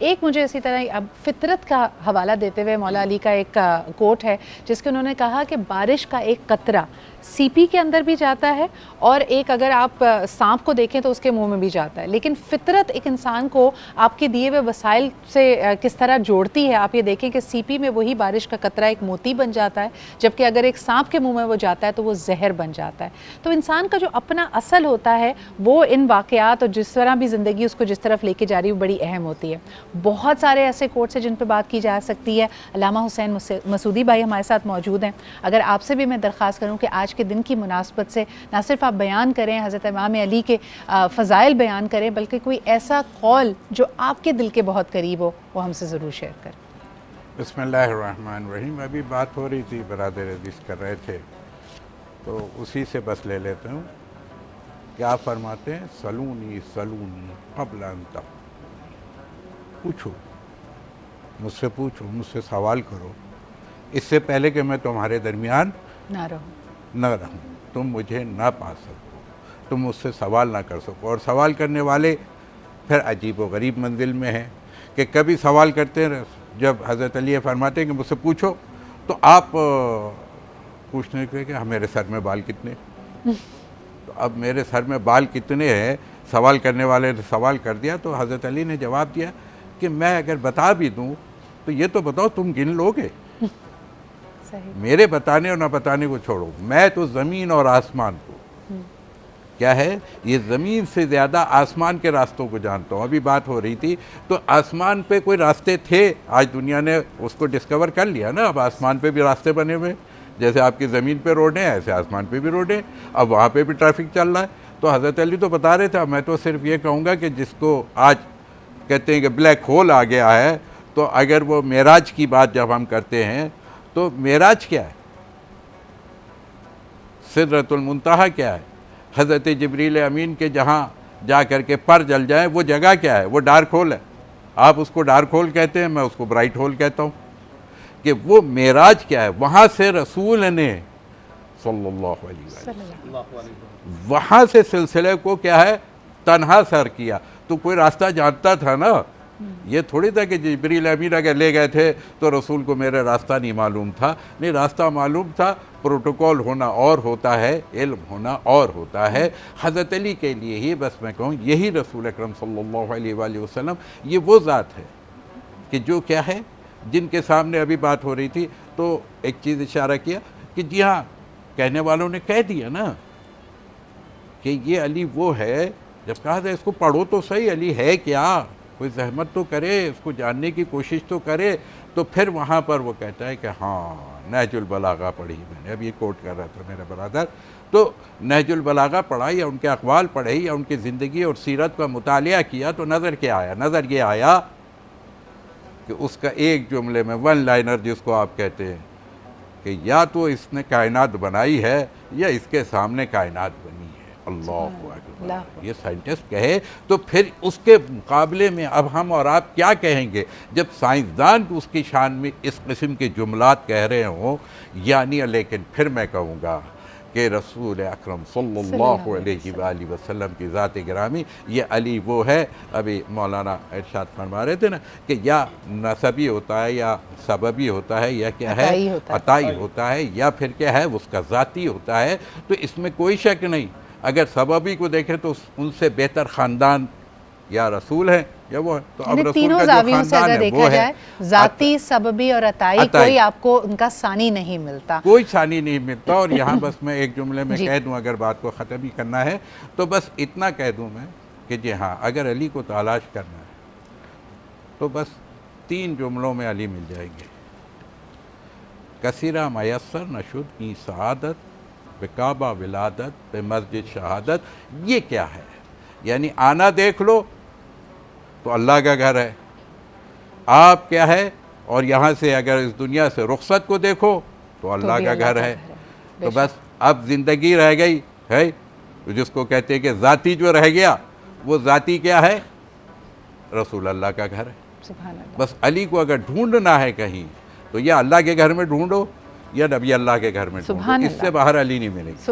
ایک مجھے اسی طرح اب فطرت کا حوالہ دیتے ہوئے مولا علی کا ایک کوٹ ہے جس کے انہوں نے کہا کہ بارش کا ایک قطرہ سی پی کے اندر بھی جاتا ہے اور ایک اگر آپ سانپ کو دیکھیں تو اس کے منہ میں بھی جاتا ہے، لیکن فطرت ایک انسان کو آپ کے دیے ہوئے وسائل سے کس طرح جوڑتی ہے۔ آپ یہ دیکھیں کہ سی پی میں وہی بارش کا قطرہ ایک موتی بن جاتا ہے، جبکہ اگر ایک سانپ کے منہ میں وہ جاتا ہے تو وہ زہر بن جاتا ہے۔ تو انسان کا جو اپنا اصل ہوتا ہے وہ ان واقعات اور جس طرح بھی زندگی اس کو جس طرف لے کے جا رہی ہے وہ بڑی اہم ہوتی ہے۔ بہت سارے ایسے کوٹس ہیں جن پہ بات کی جا سکتی ہے۔ علامہ حسین مسعودی بھائی ہمارے ساتھ موجود ہیں۔ اگر آپ سے بھی میں درخواست کروں کہ آج کے دن کی مناسبت سے نہ صرف آپ بیان کریں حضرت امام علی کے فضائل بیان کریں، بلکہ کوئی ایسا قول جو آپ کے دل کے بہت قریب ہو وہ ہم سے ضرور شیئر کریں۔ بسم اللہ الرحمن الرحیم۔ ابھی بات ہو رہی تھی، برادر حدیث کر رہے تھے، تو اسی سے بس لے لیتا ہوں کہ آپ فرماتے ہیں سلونی قبل ان تقولوا، پوچھو مجھ سے، پوچھو مجھ سے، سوال کرو اس سے پہلے کہ میں تمہارے درمیان نہ رہوں، تم مجھے نہ پا سکو، تم مجھ سے سوال نہ کر سکو۔ اور سوال کرنے والے پھر عجیب و غریب منزل میں ہیں کہ کبھی سوال کرتے ہیں، جب حضرت علی فرماتے ہیں کہ مجھ سے پوچھو تو آپ پوچھنے کے کہ میرے سر میں بال کتنے، تو اب میرے سر میں بال کتنے ہیں، سوال کرنے والے نے سوال کر دیا تو حضرت علی نے جواب دیا کہ میں اگر بتا بھی دوں تو یہ تو بتاؤ تم گن لو گے؟ میرے بتانے اور نہ بتانے کو چھوڑو، میں تو زمین اور آسمان کو، کیا ہے یہ زمین سے زیادہ آسمان کے راستوں کو جانتا ہوں۔ ابھی بات ہو رہی تھی تو آسمان پہ کوئی راستے تھے، آج دنیا نے اس کو ڈسکور کر لیا نا، اب آسمان پہ بھی راستے بنے ہوئے، جیسے آپ کی زمین پہ روڈ ہیں ایسے آسمان پہ بھی روڈ ہیں، اب وہاں پہ بھی ٹریفک چل رہا ہے۔ تو حضرت علی تو بتا رہے تھے، میں تو صرف یہ کہوں گا کہ جس کو آج کہتے ہیں کہ بلیک ہول آ گیا ہے، تو اگر وہ معراج کی بات جب ہم کرتے ہیں تو معراج کیا ہے، سدرۃ المنتہا کیا ہے، حضرت جبریل امین کے جہاں جا کر کے پر جل جائیں وہ جگہ کیا ہے، وہ ڈارک ہول ہے۔ آپ اس کو ڈارک ہول کہتے ہیں، میں اس کو برائٹ ہول کہتا ہوں، کہ وہ معراج کیا ہے، وہاں سے رسول نے صلی اللہ علیہ وسلم وہاں سے سلسلے کو کیا ہے تنہا سر کیا۔ تو کوئی راستہ جانتا تھا نا، یہ تھوڑی تھا کہ جبریل امین اگر لے گئے تھے تو رسول کو میرا راستہ نہیں معلوم تھا، نہیں راستہ معلوم تھا۔ پروٹوکول ہونا اور ہوتا ہے، علم ہونا اور ہوتا ہے۔ حضرت علی کے لیے ہی بس میں کہوں، یہی رسول اکرم صلی اللہ علیہ وآلہ وسلم، یہ وہ ذات ہے کہ جو کیا ہے، جن کے سامنے ابھی بات ہو رہی تھی تو ایک چیز اشارہ کیا کہ جی ہاں، کہنے والوں نے کہہ دیا نا کہ یہ علی وہ ہے، جب کہا تھا اس کو پڑھو تو صحیح، علی ہے کیا، کوئی زحمت تو کرے، اس کو جاننے کی کوشش تو کرے، تو پھر وہاں پر وہ کہتا ہے کہ ہاں نہج البلاغہ پڑھی میں نے، اب یہ کوٹ کر رہا تھا میرا برادر، تو نہج البلاغہ پڑھا یا ان کے اقوال پڑھے یا ان کی زندگی اور سیرت کا مطالعہ کیا تو نظر کیا آیا، نظر یہ آیا کہ اس کا ایک جملے میں ون لائنر جس کو آپ کہتے ہیں کہ یا تو اس نے کائنات بنائی ہے یا اس کے سامنے کائنات بنی ہے۔ اللہ اکبر، یہ سائنٹسٹ کہے تو پھر اس کے مقابلے میں اب ہم اور آپ کیا کہیں گے جب سائنسدان اس کی شان میں اس قسم کے جملات کہہ رہے ہوں؟ یعنی لیکن پھر میں کہوں گا کہ رسول اکرم صلی اللہ علیہ وآلہ وسلم کی ذات گرامی، یہ علی وہ ہے، ابھی مولانا ارشاد فرما رہے تھے نا کہ یا نسبی ہوتا ہے یا سببی ہوتا ہے یا کیا ہے عطائی ہوتا ہے یا پھر کیا ہے اس کا ذاتی ہوتا ہے۔ تو اس میں کوئی شک نہیں، اگر سببی کو دیکھیں تو ان سے بہتر خاندان یا رسول ہیں یا وہ ہے، تو اب رسول تینوں کا جو زاویوں سے خاندان اگر ہے دیکھا وہ ہے جائے، ذاتی، سببی اور عطائی، کوئی آپ کو ان کا ثانی نہیں ملتا، کوئی ثانی نہیں ملتا۔ اور یہاں بس میں ایک جملے میں کہہ دوں، اگر بات کو ختم ہی کرنا ہے تو بس اتنا کہہ دوں میں کہ جی ہاں، اگر علی کو تلاش کرنا ہے تو بس 3 جملوں میں علی مل جائیں گے۔ کثیرہ میسر نشد کی سعادت، بکعبہ ولادت، بے مسجد شہادت۔ یہ کیا ہے؟ یعنی آنا دیکھ لو تو اللہ کا گھر ہے، آپ کیا ہے، اور یہاں سے اگر اس دنیا سے رخصت کو دیکھو تو اللہ کا گھر ہے۔ تو بس اب زندگی رہ گئی ہے، جس کو کہتے ہیں کہ ذاتی جو رہ گیا، وہ ذاتی کیا ہے، رسول اللہ کا گھر ہے۔ بس علی کو اگر ڈھونڈنا ہے کہیں تو یا اللہ کے گھر میں ڈھونڈو یا نبی اللہ کے گھر میں ڈھونڈو، اس سے باہر علی نہیں ملے گی۔